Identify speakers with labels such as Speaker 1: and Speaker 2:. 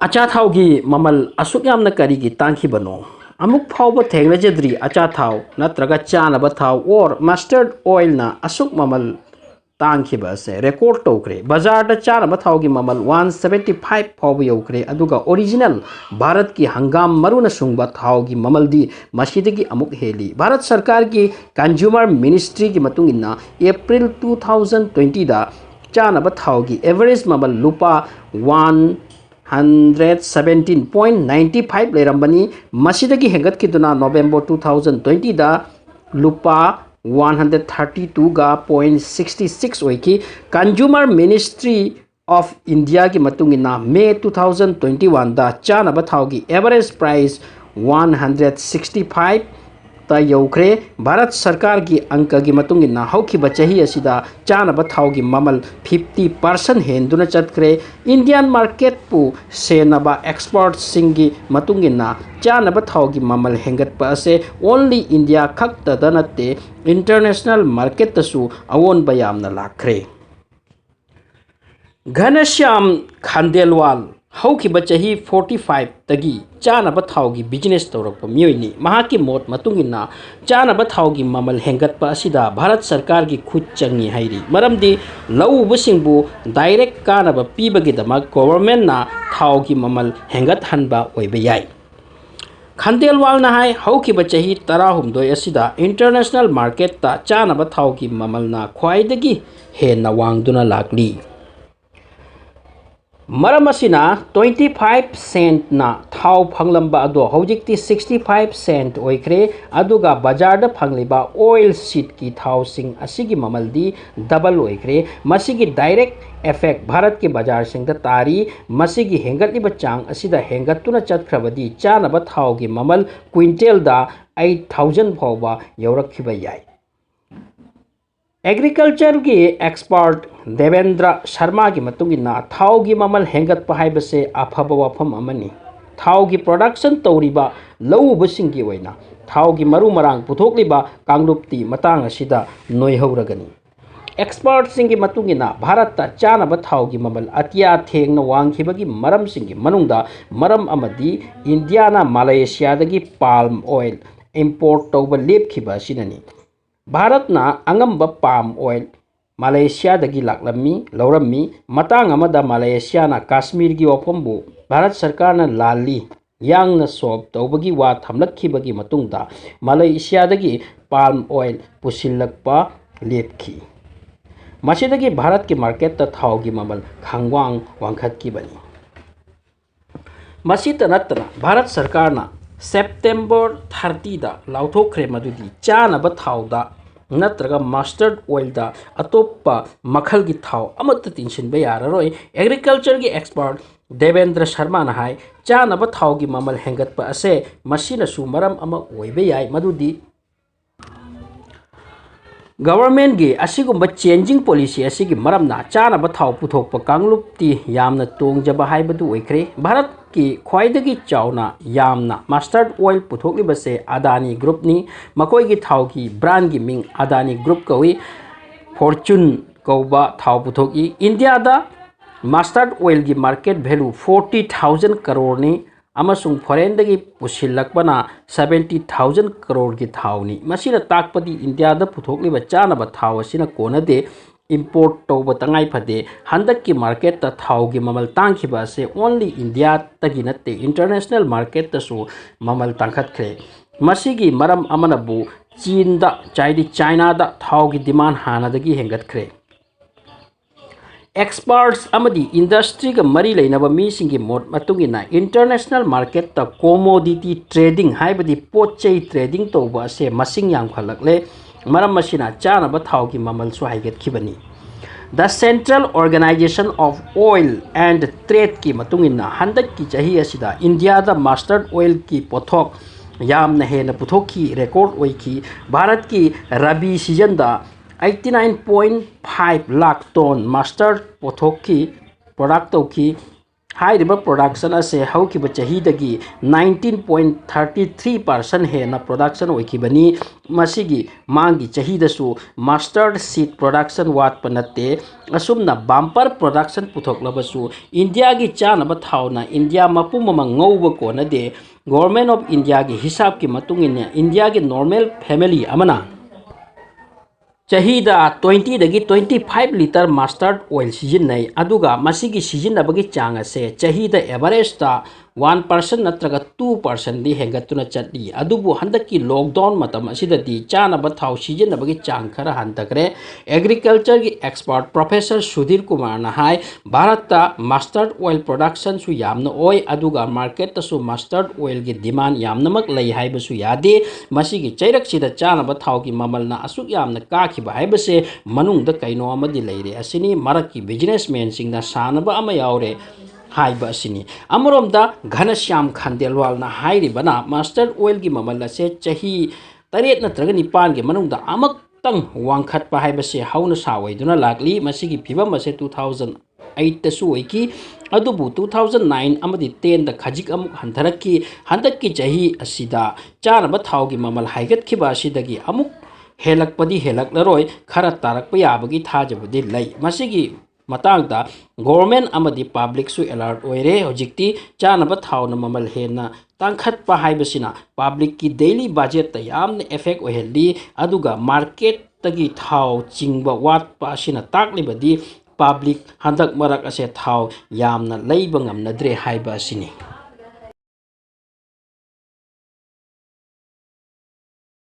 Speaker 1: अचा थाव की ममल असुक यामना करीगी तांखिबनो अमुक फावबा थेंगनजद्री अचा थाव नत्रगा चानबा थाव और मस्टर्ड ऑयल ना असुक ममल तांखिबा से रिकॉर्ड तौखरे बाजार दा चानबा थाव की ममल 175 फाव यौखरे अदुगा ओरिजिनल भारत की हंगाम मरुना सुंगबा थाव की ममल दी मसीदगी अमुक हेली भारत सरकार की कंज्यूमर मिनिस्ट्री की मतुंगिना अप्रैल 2020 दा चानबा थाव की एवरेज ममल लुपा 117.95 लेरंबनी मसीदगी हेंगतखिदुना नवंबर 2020 दा लुपा 132.66 ओइकी कंज्यूमर मिनिस्ट्री ऑफ इंडिया की मतुंगिना मे 2021 दा चानबा थाव की एवरेज प्राइस 165 यौखरे भारत सरकार की अंक की मतुंगिना हौखिबा चही असिदा चानबा थाव की ममल 50% हेंदुना चतखरे इंडियन मार्केट पु सेनबा एक्सपर्ट सिंगी मतुंगिना चानबा थाव की ममल हेंगतपा असे ओनली इंडिया खक्तदा नते इंटरनेशनल मार्केट तसु अवोन बयामना लाखरे घनश्याम खांडेलवाल हौखिबा चही 45 तगी चानबा थाव की बिजनेस तौरप मियोइनी महाकी मोट मतुंगिना चानबा थाव की ममल हेंगतपा असिदा भारत सरकार की खुद चंगी हाइरी मरमदी लौबसिंगबु डायरेक्ट कानबा पीबगिदमक गवर्नमेंट ना थाव की ममल हेंगत हनबा ओइबा याई खांडेलवाल ना हाय हौखिबा चही 13 असिदा इंटरनेशनल मार्केट ता चानबा थाव की ममल ना ख्वाइदगी हेन्ना वांगदुना लाकली मरम असिना 25 सेंट ना थाव फंगलंबा अदो हौजिक्ति 65 सेंट ओइखरे अदुगा बाजार दा फंगलिबा ऑयल सीड की थाव सिंग असिगी ममलदी डबल ओइखरे मसिगी डायरेक्ट इफेक्ट भारत के बाजार सिंग दा तारी मसिगी हेंगतलिबा चांग असिदा हेंगतुना चतखरबदी चानबा थाव की ममल क्विंटल दा 8000 फावबा यौरखिबा याई एग्रीकल्चर की एक्सपर्ट देवेंद्र शर्मा की मतुंगिना थाव की ममल हेंगत हाइबसे अफब वफम अमनी थाव की प्रोडक्शन तौरीबा लौबसिंग की ओइना थाव की मरु मरांग पुथोकलिबा कांगलुप्ती मतंग असिदा नोयहौरगनी एक्सपर्ट सिंग की मतुंगिना भारत ता चानबा थाव की ममल अतिया थेंगना वांगखिबगी मरम सिंग की मनुंगदा मरम अमदी इंडिया ना मलेशिया दगी पाल्म ऑयल इंपोर्ट तौबा लेपखिबा सिननी भारत ना अंगंबा पाम ऑयल मलेशिया दगी लाकलमी लौरमी मतंग अमदा मलेशिया ना कश्मीर की वफमबु भारत सरकार ना लाली यांगना सॉल्व तौबगी वा थमलखिबगी मतुंगदा मलेशिया दगी पाल्म ऑयल पुसिलकपा लेपखी मसिदगी भारत की मार्केट ता थाव की ममल खांगवांग वांखतखिबनी मसित नतना भारत सरकार ना सेप्टेम्बर 30 दा लाउथोखरे मदुदी चानबा थावदा नत्रगा मस्टर्ड ऑयल दा अतोप्पा मखल की थाव अमत तिनसिनबा याररोय एग्रीकल्चर की एक्सपर्ट देवेंद्र शर्मा ना हाय चानबा थाव की ममल हेंगतपा असे मसिनसु मरम अमा ओइबा याय मदुदी गवर्नमेंट की असिगुंबा चेंजिंग पॉलिसी असिगी मरमना चानबा थाव पुथोकपा कांगलुप्ती यामना तोंगजबा हाइबदु ओइखरे भारत की ख्वाइदगी चावना यामना मस्टर्ड ऑयल पुथोकलिबसे अदानी ग्रुप नी मकोई की थाव की ब्रांड की मिंग अदानी ग्रुप कवी फॉर्चून कौबा थाव पुथोकी इंडिया दा मस्टर्ड ऑयल की मार्केट वैल्यू 40,000 करोड़ ने अमसुंग फॉरेन पुसिलकपना 70,000 करोड़ की थावनी मसीना ताकपदी इंडिया दा पुथोकलिबा चानबा थाव असिना कोनदे इंपोर्ट तौब तंगाई फदे हंदक की मार्केट ता थाव की ममल तांखिबा से ओनली इंडिया तगी नते इंटरनेशनल मार्केट तसु ममल तांखतखरे मसीगी मरम अमनबु चीन दा चाइना दा थाव की डिमांड हानादगी हेंगतखरे एक्सपर्ट्स अमदी इंडस्ट्री का मरी लेनबा मीसिंगी मोट मतुंगिना इंटरनेशनल मार्केट ता कोमोडिटी ट्रेडिंग हाइबदी पोचै ट्रेडिंग तौबा से मसिंग यांखलकले मरम मसिना चानबा थाव की ममल सु हाइगतखिबनी the central organisation of oil and trade की मतुंगिना हंदक की चही असिदा इंडिया दा मस्टर्ड ऑयल की पोथोक यामना हेना पुथोकी रिकॉर्ड ओइकी भारत की रबी सीजन दा 89.5 लाख टन मस्टर्ड पोथोक की प्रोडक्ट की हाइरिबा प्रोडक्शन असे हौकिबा चहीदगी 19.33% हेना प्रोडक्शन ओइकिबनी मसिगी मांगी चहीदसु मास्टर्ड सीड प्रोडक्शन वाटप नते असुमना बम्पर प्रोडक्शन पुथोकलबसु इंडिया की चानब थावना इंडिया मपुम ngौब कोनदे गवर्नमेंट ऑफ इंडिया की हिसाब की मतुंगिन इंडिया की नॉर्मल फैमिली अमना चहीदा 20 दगी 25 लीटर मास्टर्ड ऑयल सिजिन्नई अदुगा मसिगी सिजिन्नबगी चांग असे चहीदा एवरेज 1% नत्रगा 2% दी हेंगतुना चटली अदुबु हंदकी लॉकडाउन मतम असिददी चानब थाव सिजिन्नबगी चांग खरा हंतकरे एग्रीकल्चर की एक्सपर्ट प्रोफेसर सुधीर कुमार ना हाय भारत मास्टर्ड ऑयल प्रोडक्शन सु यामना ओय अदुगा मार्केट तसु मास्टर्ड ऑयल की डिमांड यामनमक लई हाइबसु यादे मसिगी चैरकसिदा चानब थाव की ममलना असुक यामना काखिबा हाइबसे मनुंगदा कैनो अमदि लैरे असिनी मरककी बिजनेसमैन सिंगना सानबा अमा यावरे हाइबा असिनी अमरोमदा घनश्याम खंडेलवाल ना हाइरिबना मास्टर्ड ऑयल की ममल असे चही 8 नत्रगा 9 के मनुंगदा अमक्तंग वांखटपा हाइबसे हौना सावैदुना लागली मसिगी फिबम असे 2008 तसु ओइकी अदुबु 2009 अमदि 10 दा खजिक अमुक हंथरकी हंदक्की चही असिदा चानब थावगी ममल हाइगतखिबा असिदगी अमुक हेलकपदी हेलकलरोय खरा तारकप याबगी थाजबदी लई मसिगी मतंगदा गवर्नमेंट अमदि पब्लिक सु अलर्ट ओइरे होजिक्ति चानब थावना ममल हेना तांखटपा हाइबसिना पब्लिक की डेली बजेट यामने इफेक्ट ओहेली अदुगा मार्केट तगी थाव चिंगबा वाटपा असिना ताकलिबदी पब्लिक हंदक मरक असे थाव यामना लैबा ngamnadre हाइबा असिनी।